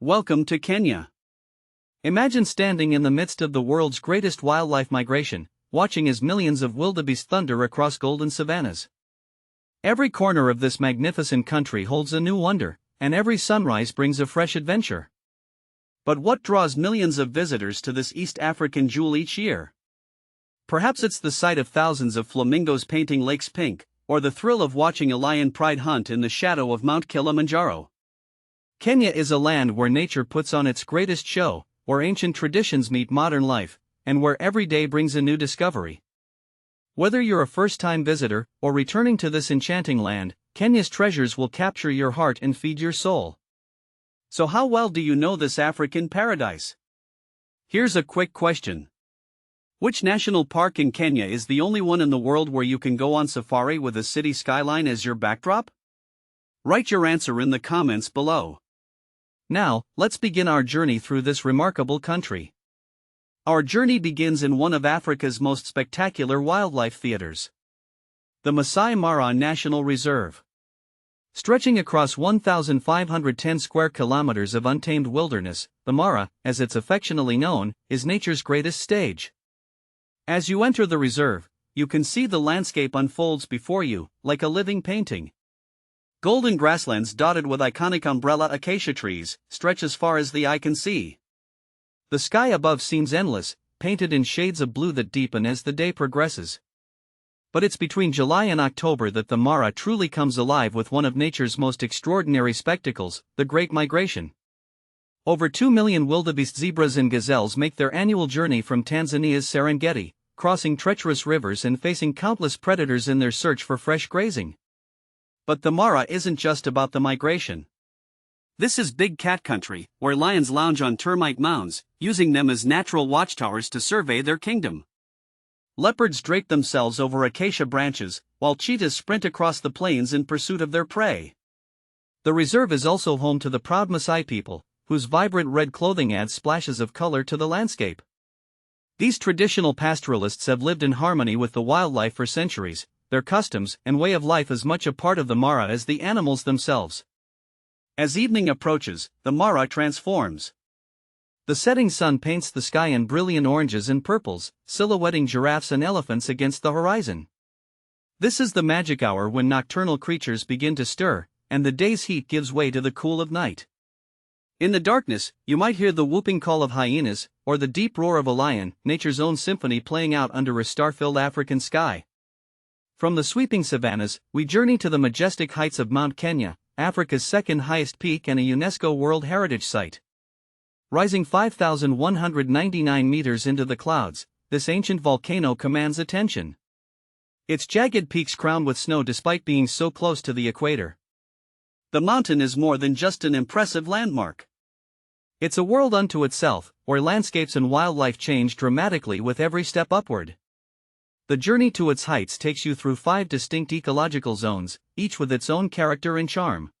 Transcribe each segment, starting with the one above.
Welcome to Kenya. Imagine standing in the midst of the world's greatest wildlife migration, watching as millions of wildebeest thunder across golden savannas. Every corner of this magnificent country holds a new wonder, and every sunrise brings a fresh adventure. But what draws millions of visitors to this East African jewel each year? Perhaps it's the sight of thousands of flamingos painting lakes pink, or the thrill of watching a lion pride hunt in the shadow of Mount Kilimanjaro. Kenya is a land where nature puts on its greatest show, where ancient traditions meet modern life, and where every day brings a new discovery. Whether you're a first-time visitor or returning to this enchanting land, Kenya's treasures will capture your heart and feed your soul. So how well do you know this African paradise? Here's a quick question. Which national park in Kenya is the only one in the world where you can go on safari with a city skyline as your backdrop? Write your answer in the comments below. Now, let's begin our journey through this remarkable country. Our journey begins in one of Africa's most spectacular wildlife theaters, the Maasai Mara National Reserve. Stretching across 1,510 square kilometers of untamed wilderness, the Mara, as it's affectionately known, is nature's greatest stage. As you enter the reserve, you can see the landscape unfolds before you, like a living painting. Golden grasslands dotted with iconic umbrella acacia trees stretch as far as the eye can see. The sky above seems endless, painted in shades of blue that deepen as the day progresses. But it's between July and October that the Mara truly comes alive with one of nature's most extraordinary spectacles, the Great Migration. Over 2 million wildebeest zebras and gazelles make their annual journey from Tanzania's Serengeti, crossing treacherous rivers and facing countless predators in their search for fresh grazing. But the Mara isn't just about the migration. This is big cat country, where lions lounge on termite mounds, using them as natural watchtowers to survey their kingdom. Leopards drape themselves over acacia branches, while cheetahs sprint across the plains in pursuit of their prey. The reserve is also home to the proud Maasai people, whose vibrant red clothing adds splashes of color to the landscape. These traditional pastoralists have lived in harmony with the wildlife for centuries, their customs and way of life as much a part of the Mara as the animals themselves. As evening approaches, the Mara transforms. The setting sun paints the sky in brilliant oranges and purples, silhouetting giraffes and elephants against the horizon. This is the magic hour when nocturnal creatures begin to stir, and the day's heat gives way to the cool of night. In the darkness, you might hear the whooping call of hyenas, or the deep roar of a lion, nature's own symphony playing out under a star-filled African sky. From the sweeping savannas, we journey to the majestic heights of Mount Kenya, Africa's second highest peak and a UNESCO World Heritage Site. Rising 5,199 meters into the clouds, this ancient volcano commands attention. Its jagged peaks crowned with snow despite being so close to the equator. The mountain is more than just an impressive landmark. It's a world unto itself, where landscapes and wildlife change dramatically with every step upward. The journey to its heights takes you through 5 distinct ecological zones, each with its own character and charm.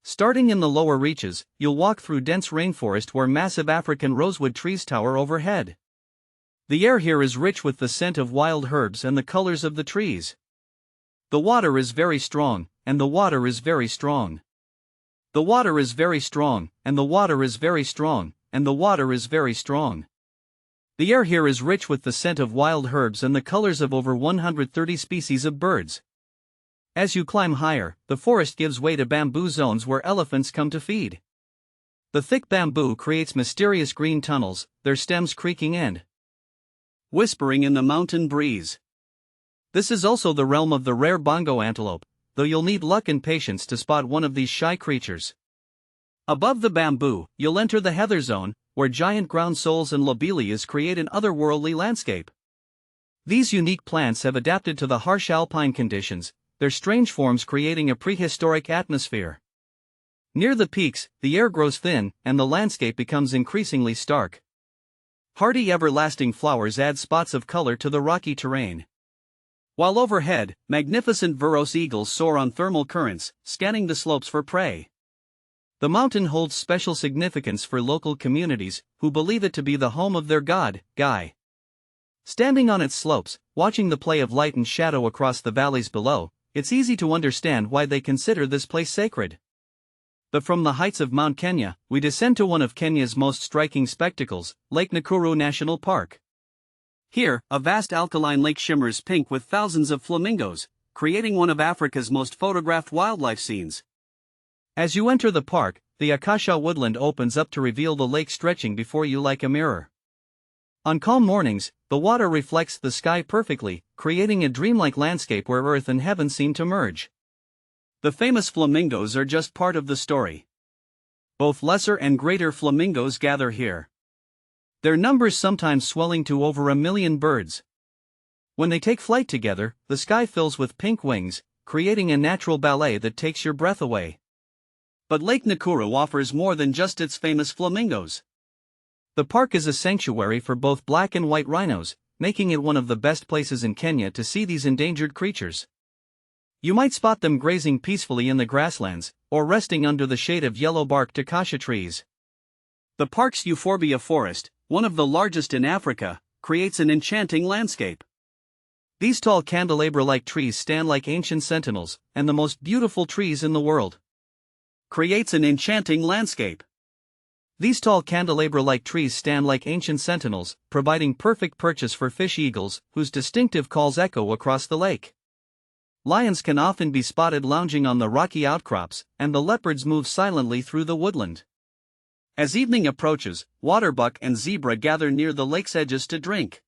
Starting in the lower reaches, you'll walk through dense rainforest where massive African rosewood trees tower overhead. The air here is rich with the scent of wild herbs and the colors of the trees. The water is very strong, and the water is very strong. The water is very strong, and the water is very strong, and the water is very strong. The air here is rich with the scent of wild herbs and the colors of over 130 species of birds. As you climb higher, the forest gives way to bamboo zones where elephants come to feed. The thick bamboo creates mysterious green tunnels, their stems creaking and whispering in the mountain breeze. This is also the realm of the rare bongo antelope, though you'll need luck and patience to spot one of these shy creatures. Above the bamboo, you'll enter the heather zone, where giant ground soles and lobelias create an otherworldly landscape. These unique plants have adapted to the harsh alpine conditions, their strange forms creating a prehistoric atmosphere. Near the peaks, the air grows thin, and the landscape becomes increasingly stark. Hardy everlasting flowers add spots of color to the rocky terrain. While overhead, magnificent Veros eagles soar on thermal currents, scanning the slopes for prey. The mountain holds special significance for local communities, who believe it to be the home of their god, Guy. Standing on its slopes, watching the play of light and shadow across the valleys below, it's easy to understand why they consider this place sacred. But from the heights of Mount Kenya, we descend to one of Kenya's most striking spectacles, Lake Nakuru National Park. Here, a vast alkaline lake shimmers pink with thousands of flamingos, creating one of Africa's most photographed wildlife scenes. As you enter the park, the acacia woodland opens up to reveal the lake stretching before you like a mirror. On calm mornings, the water reflects the sky perfectly, creating a dreamlike landscape where earth and heaven seem to merge. The famous flamingos are just part of the story. Both lesser and greater flamingos gather here, their numbers sometimes swelling to over 1 million birds. When they take flight together, the sky fills with pink wings, creating a natural ballet that takes your breath away. But Lake Nakuru offers more than just its famous flamingos. The park is a sanctuary for both black and white rhinos, making it one of the best places in Kenya to see these endangered creatures. You might spot them grazing peacefully in the grasslands, or resting under the shade of yellow-barked acacia trees. The park's euphorbia forest, one of the largest in Africa, creates an enchanting landscape. These tall candelabra-like trees stand like ancient sentinels, and the most beautiful trees in the world. Creates an enchanting landscape. These tall candelabra-like trees stand like ancient sentinels, providing perfect perches for fish eagles, whose distinctive calls echo across the lake. Lions can often be spotted lounging on the rocky outcrops, and the leopards move silently through the woodland. As evening approaches, waterbuck and zebra gather near the lake's edges to drink.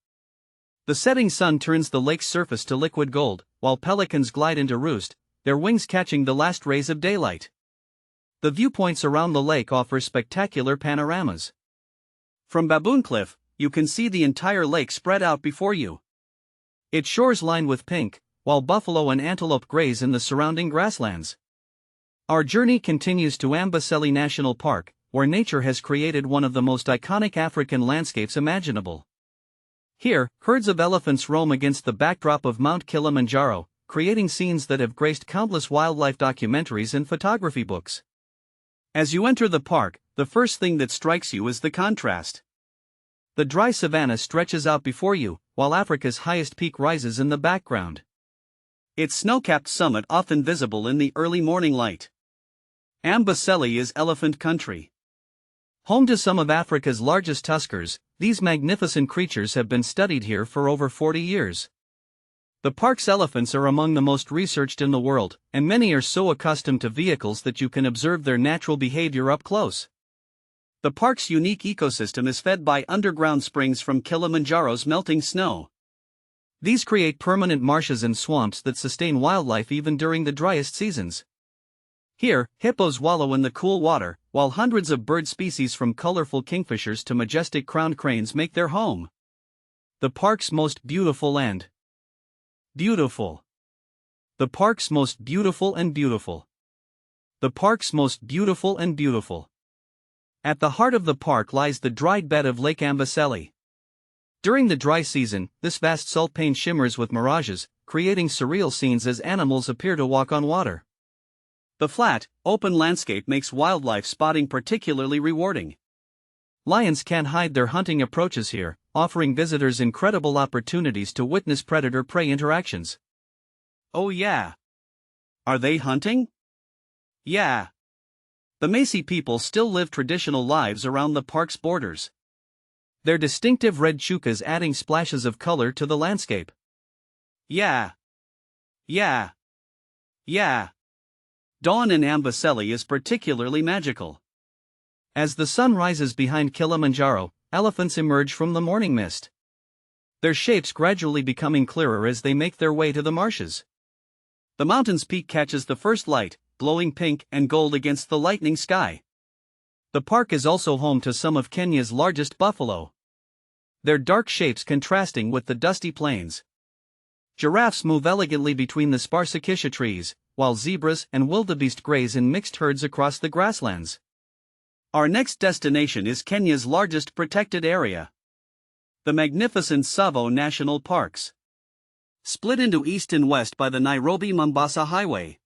The setting sun turns the lake's surface to liquid gold, while pelicans glide into roost, their wings catching the last rays of daylight. The viewpoints around the lake offer spectacular panoramas. From Baboon Cliff, you can see the entire lake spread out before you. Its shores lined with pink, while buffalo and antelope graze in the surrounding grasslands. Our journey continues to Amboseli National Park, where nature has created one of the most iconic African landscapes imaginable. Here, herds of elephants roam against the backdrop of Mount Kilimanjaro, creating scenes that have graced countless wildlife documentaries and photography books. As you enter the park, the first thing that strikes you is the contrast. The dry savanna stretches out before you, while Africa's highest peak rises in the background. Its snow-capped summit often visible in the early morning light. Amboseli is elephant country. Home to some of Africa's largest tuskers, these magnificent creatures have been studied here for over 40 years. The park's elephants are among the most researched in the world, and many are so accustomed to vehicles that you can observe their natural behavior up close. The park's unique ecosystem is fed by underground springs from Kilimanjaro's melting snow. These create permanent marshes and swamps that sustain wildlife even during the driest seasons. Here, hippos wallow in the cool water, while hundreds of bird species from colorful kingfishers to majestic crowned cranes make their home. The park's most beautiful and beautiful. The park's most beautiful and beautiful. The park's most beautiful and beautiful. At the heart of the park lies the dried bed of Lake Amboseli. During the dry season, this vast salt plain shimmers with mirages, creating surreal scenes as animals appear to walk on water. The flat, open landscape makes wildlife spotting particularly rewarding. Lions can't hide their hunting approaches here, offering visitors incredible opportunities to witness predator-prey interactions. Oh yeah. Are they hunting? Yeah. The Maasai people still live traditional lives around the park's borders, their distinctive red chukas adding splashes of color to the landscape. Yeah. Yeah. Yeah. Dawn in Amboseli is particularly magical. As the sun rises behind Kilimanjaro, elephants emerge from the morning mist, their shapes gradually becoming clearer as they make their way to the marshes. The mountain's peak catches the first light, glowing pink and gold against the lightning sky. The park is also home to some of Kenya's largest buffalo, their dark shapes contrasting with the dusty plains. Giraffes move elegantly between the sparse acacia trees, while zebras and wildebeest graze in mixed herds across the grasslands. Our next destination is Kenya's largest protected area, the magnificent Tsavo National Parks. Split into east and west by the Nairobi-Mombasa Highway,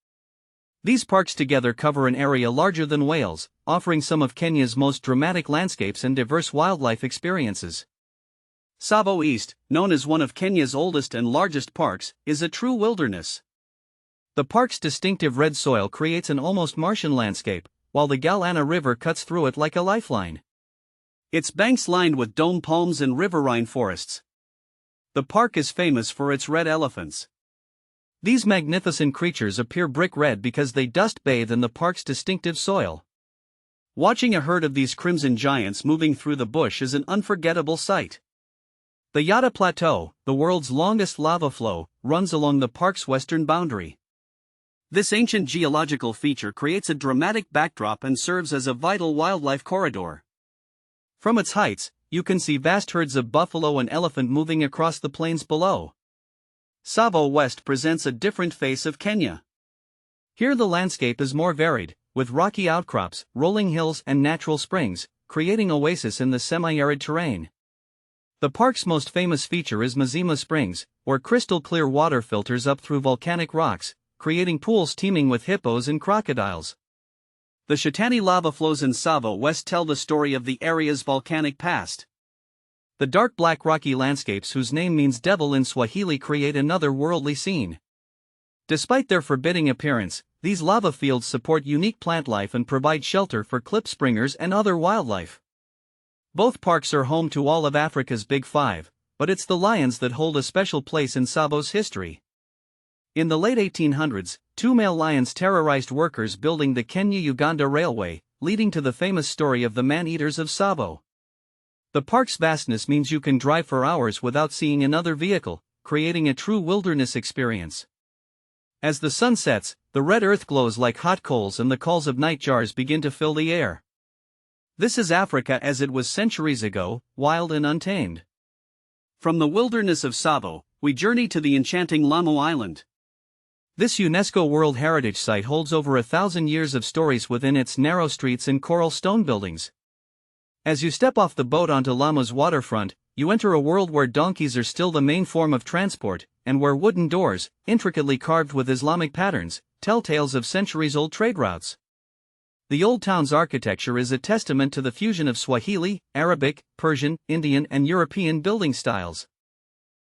these parks together cover an area larger than Wales, offering some of Kenya's most dramatic landscapes and diverse wildlife experiences. Tsavo East, known as one of Kenya's oldest and largest parks, is a true wilderness. The park's distinctive red soil creates an almost Martian landscape, while the Galana River cuts through it like a lifeline. Its banks lined with dome palms and riverine forests. The park is famous for its red elephants. These magnificent creatures appear brick red because they dust bathe in the park's distinctive soil. Watching a herd of these crimson giants moving through the bush is an unforgettable sight. The Yata Plateau, the world's longest lava flow, runs along the park's western boundary. This ancient geological feature creates a dramatic backdrop and serves as a vital wildlife corridor. From its heights, you can see vast herds of buffalo and elephant moving across the plains below. Tsavo West presents a different face of Kenya. Here the landscape is more varied, with rocky outcrops, rolling hills and natural springs, creating oases in the semi-arid terrain. The park's most famous feature is Mazima Springs, where crystal-clear water filters up through volcanic rocks, creating pools teeming with hippos and crocodiles. The Shetani lava flows in Tsavo West tell the story of the area's volcanic past. The dark black rocky landscapes whose name means devil in Swahili create another worldly scene. Despite their forbidding appearance, these lava fields support unique plant life and provide shelter for klipspringers and other wildlife. Both parks are home to all of Africa's Big Five, but it's the lions that hold a special place in Tsavo's history. In the late 1800s, two male lions terrorized workers building the Kenya-Uganda Railway, leading to the famous story of the man-eaters of Tsavo. The park's vastness means you can drive for hours without seeing another vehicle, creating a true wilderness experience. As the sun sets, the red earth glows like hot coals and the calls of nightjars begin to fill the air. This is Africa as it was centuries ago, wild and untamed. From the wilderness of Tsavo, we journey to the enchanting Lamu Island. This UNESCO World Heritage Site holds over 1,000 years of stories within its narrow streets and coral stone buildings. As you step off the boat onto Lamu's waterfront, you enter a world where donkeys are still the main form of transport, and where wooden doors, intricately carved with Islamic patterns, tell tales of centuries-old trade routes. The old town's architecture is a testament to the fusion of Swahili, Arabic, Persian, Indian and European building styles.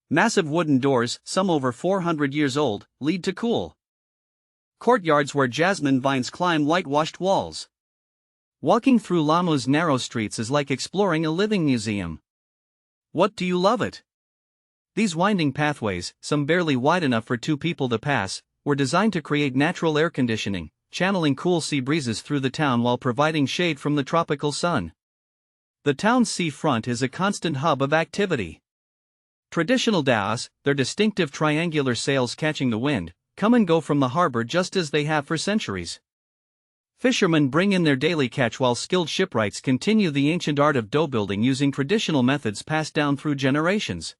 Massive wooden doors, some over 400 years old, lead to cool courtyards where jasmine vines climb whitewashed walls. Walking through Lamu's narrow streets is like exploring a living museum. What do you love it? These winding pathways, some barely wide enough for two people to pass, were designed to create natural air conditioning, channeling cool sea breezes through the town while providing shade from the tropical sun. The town's seafront is a constant hub of activity. Traditional dhows, their distinctive triangular sails catching the wind, come and go from the harbor just as they have for centuries. Fishermen bring in their daily catch while skilled shipwrights continue the ancient art of dough building using traditional methods passed down through generations.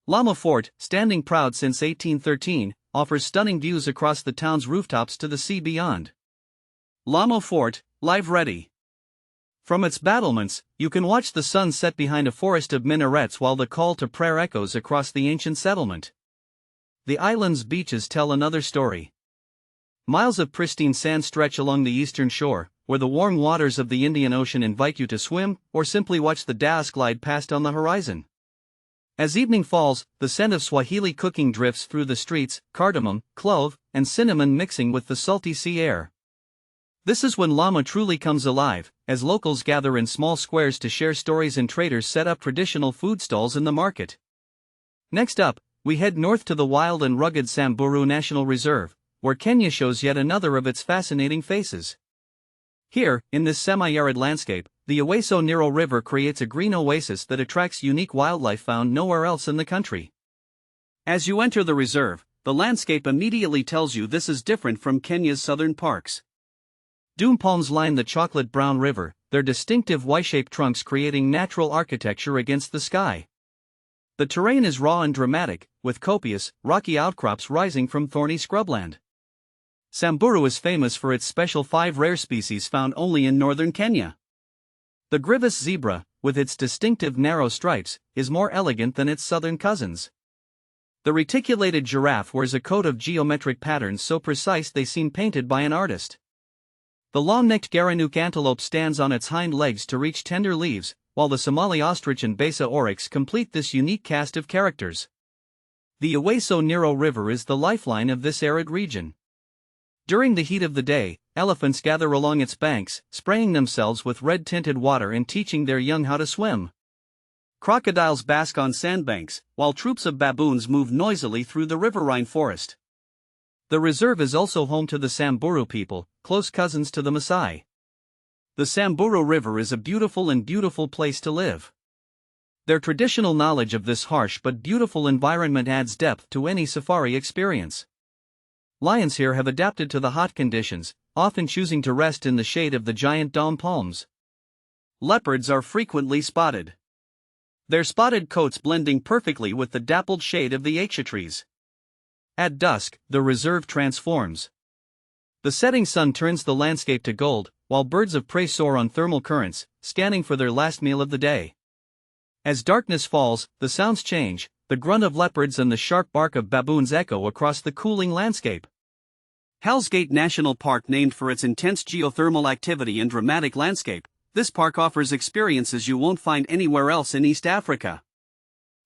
Lamu Fort, standing proud since 1813, offers stunning views across the town's rooftops to the sea beyond. Lamu Fort, live ready. From its battlements, you can watch the sun set behind a forest of minarets while the call to prayer echoes across the ancient settlement. The island's beaches tell another story. Miles of pristine sand stretch along the eastern shore, where the warm waters of the Indian Ocean invite you to swim or simply watch the dhows glide past on the horizon. As evening falls, the scent of Swahili cooking drifts through the streets, cardamom, clove, and cinnamon mixing with the salty sea air. This is when Lamu truly comes alive, as locals gather in small squares to share stories and traders set up traditional food stalls in the market. Next up, we head north to the wild and rugged Samburu National Reserve, where Kenya shows yet another of its fascinating faces. Here, in this semi-arid landscape, the Owasso Niro River creates a green oasis that attracts unique wildlife found nowhere else in the country. As you enter the reserve, the landscape immediately tells you this is different from Kenya's southern parks. Dune palms line the chocolate-brown river, their distinctive Y-shaped trunks creating natural architecture against the sky. The terrain is raw and dramatic, with copious, rocky outcrops rising from thorny scrubland. Samburu is famous for its special 5 rare species found only in northern Kenya. The Grivis zebra, with its distinctive narrow stripes, is more elegant than its southern cousins. The reticulated giraffe wears a coat of geometric patterns so precise they seem painted by an artist. The long-necked Garanuk antelope stands on its hind legs to reach tender leaves, while the Somali ostrich and Besa oryx complete this unique cast of characters. The Owasso Niro River is the lifeline of this arid region. During the heat of the day, elephants gather along its banks, spraying themselves with red-tinted water and teaching their young how to swim. Crocodiles bask on sandbanks, while troops of baboons move noisily through the riverine forest. The reserve is also home to the Samburu people, close cousins to the Maasai. The Samburu River is a beautiful place to live. Their traditional knowledge of this harsh but beautiful environment adds depth to any safari experience. Lions here have adapted to the hot conditions, often choosing to rest in the shade of the giant dom palms. Leopards are frequently spotted, their spotted coats blending perfectly with the dappled shade of the acacia trees. At dusk, the reserve transforms. The setting sun turns the landscape to gold, while birds of prey soar on thermal currents, scanning for their last meal of the day. As darkness falls, the sounds change. The grunt of leopards and the sharp bark of baboons echo across the cooling landscape. Hell's Gate National Park, named for its intense geothermal activity and dramatic landscape, this park offers experiences you won't find anywhere else in East Africa.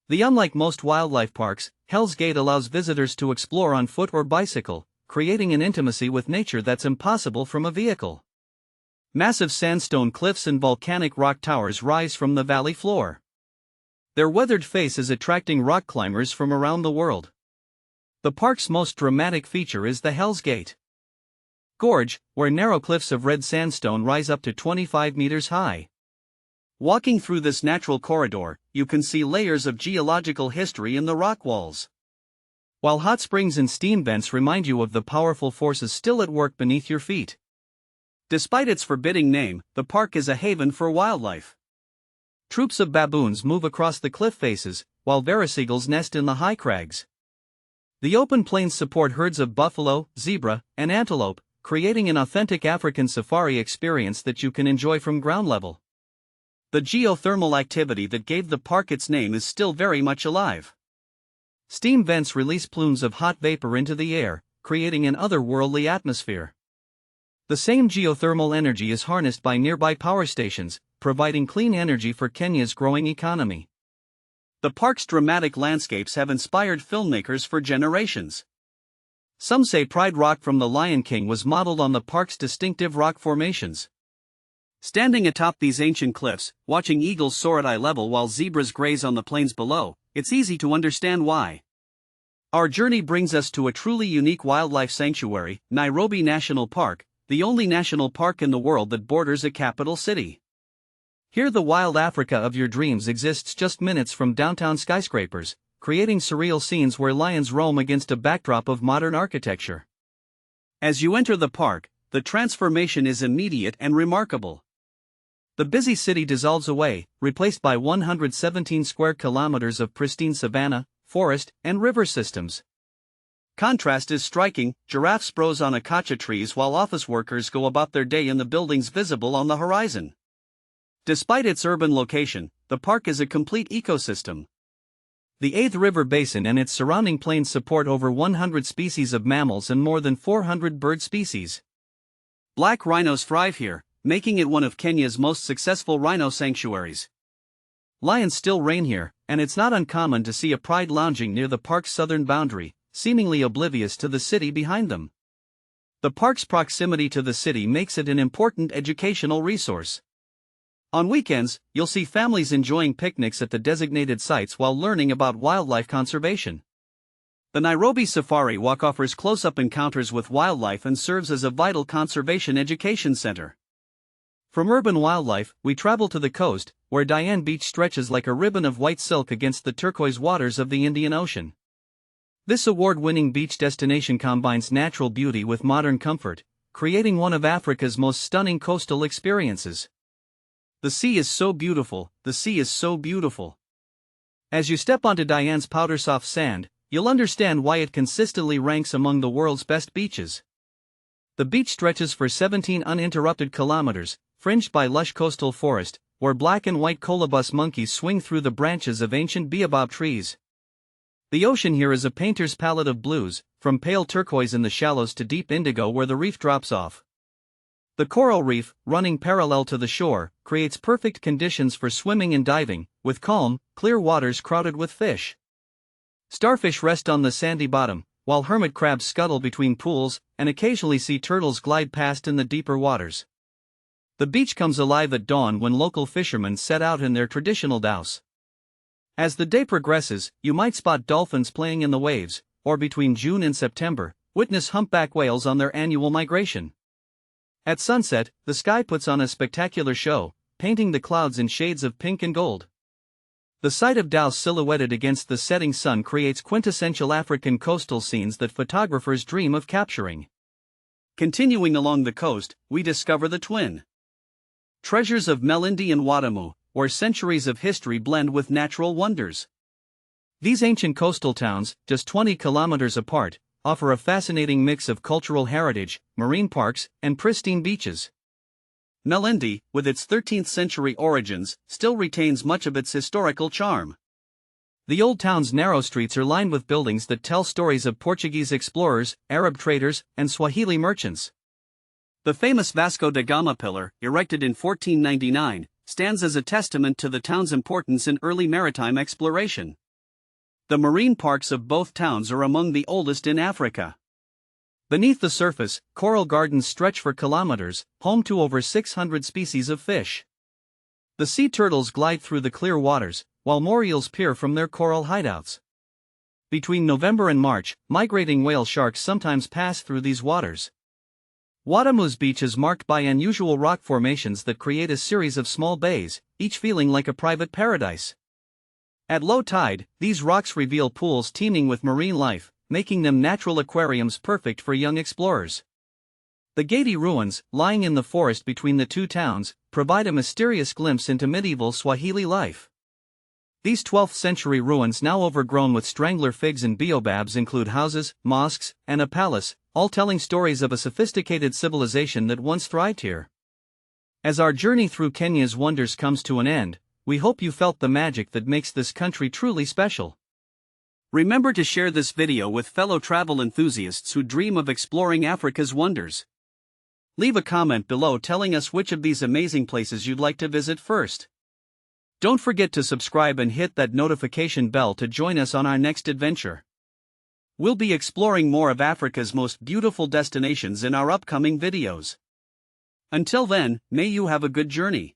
Unlike most wildlife parks, Hell's Gate allows visitors to explore on foot or bicycle, creating an intimacy with nature that's impossible from a vehicle. Massive sandstone cliffs and volcanic rock towers rise from the valley floor. Their weathered face is attracting rock climbers from around the world. The park's most dramatic feature is the Hell's Gate Gorge, where narrow cliffs of red sandstone rise up to 25 meters high. Walking through this natural corridor, you can see layers of geological history in the rock walls. While hot springs and steam vents remind you of the powerful forces still at work beneath your feet. Despite its forbidding name, the park is a haven for wildlife. Troops of baboons move across the cliff faces, while variseagulls nest in the high crags. The open plains support herds of buffalo, zebra, and antelope, creating an authentic African safari experience that you can enjoy from ground level. The geothermal activity that gave the park its name is still very much alive. Steam vents release plumes of hot vapor into the air, creating an otherworldly atmosphere. The same geothermal energy is harnessed by nearby power stations, providing clean energy for Kenya's growing economy. The park's dramatic landscapes have inspired filmmakers for generations. Some say Pride Rock from The Lion King was modeled on the park's distinctive rock formations. Standing atop these ancient cliffs, watching eagles soar at eye level while zebras graze on the plains below, it's easy to understand why. Our journey brings us to a truly unique wildlife sanctuary, Nairobi National Park, the only national park in the world that borders a capital city. Here the wild Africa of your dreams exists just minutes from downtown skyscrapers, creating surreal scenes where lions roam against a backdrop of modern architecture. As you enter the park, the transformation is immediate and remarkable. The busy city dissolves away, replaced by 117 square kilometers of pristine savanna, forest, and river systems. Contrast is striking. Giraffes browse on acacia trees while office workers go about their day in the buildings visible on the horizon. Despite its urban location, the park is a complete ecosystem. The Eighth River Basin and its surrounding plains support over 100 species of mammals and more than 400 bird species. Black rhinos thrive here, making it one of Kenya's most successful rhino sanctuaries. Lions still reign here, and it's not uncommon to see a pride lounging near the park's southern boundary, seemingly oblivious to the city behind them. The park's proximity to the city makes it an important educational resource. On weekends, you'll see families enjoying picnics at the designated sites while learning about wildlife conservation. The Nairobi Safari Walk offers close-up encounters with wildlife and serves as a vital conservation education center. From urban wildlife, we travel to the coast, where Diani Beach stretches like a ribbon of white silk against the turquoise waters of the Indian Ocean. This award-winning beach destination combines natural beauty with modern comfort, creating one of Africa's most stunning coastal experiences. The sea is so beautiful, the sea is so beautiful. As you step onto Diani's powder-soft sand, you'll understand why it consistently ranks among the world's best beaches. The beach stretches for 17 uninterrupted kilometers, fringed by lush coastal forest, where black and white colobus monkeys swing through the branches of ancient baobab trees. The ocean here is a painter's palette of blues, from pale turquoise in the shallows to deep indigo where the reef drops off. The coral reef, running parallel to the shore, creates perfect conditions for swimming and diving, with calm, clear waters crowded with fish. Starfish rest on the sandy bottom, while hermit crabs scuttle between pools, and occasionally sea turtles glide past in the deeper waters. The beach comes alive at dawn when local fishermen set out in their traditional dhows. As the day progresses, you might spot dolphins playing in the waves, or between June and September, witness humpback whales on their annual migration. At sunset, the sky puts on a spectacular show, painting the clouds in shades of pink and gold. The sight of dhows silhouetted against the setting sun creates quintessential African coastal scenes that photographers dream of capturing. Continuing along the coast, we discover the twin treasures of Malindi and Watamu, where centuries of history blend with natural wonders. These ancient coastal towns, just 20 kilometers apart, offer a fascinating mix of cultural heritage, marine parks, and pristine beaches. Malindi, with its 13th-century origins, still retains much of its historical charm. The old town's narrow streets are lined with buildings that tell stories of Portuguese explorers, Arab traders, and Swahili merchants. The famous Vasco da Gama pillar, erected in 1499, stands as a testament to the town's importance in early maritime exploration. The marine parks of both towns are among the oldest in Africa. Beneath the surface, coral gardens stretch for kilometers, home to over 600 species of fish. The sea turtles glide through the clear waters, while moorheels peer from their coral hideouts. Between November and March, migrating whale sharks sometimes pass through these waters. Watamu's beach is marked by unusual rock formations that create a series of small bays, each feeling like a private paradise. At low tide, these rocks reveal pools teeming with marine life, making them natural aquariums perfect for young explorers. The Gedi ruins, lying in the forest between the two towns, provide a mysterious glimpse into medieval Swahili life. These 12th-century ruins, now overgrown with strangler figs and baobabs, include houses, mosques, and a palace, all telling stories of a sophisticated civilization that once thrived here. As our journey through Kenya's wonders comes to an end, we hope you felt the magic that makes this country truly special. Remember to share this video with fellow travel enthusiasts who dream of exploring Africa's wonders. Leave a comment below telling us which of these amazing places you'd like to visit first. Don't forget to subscribe and hit that notification bell to join us on our next adventure. We'll be exploring more of Africa's most beautiful destinations in our upcoming videos. Until then, may you have a good journey.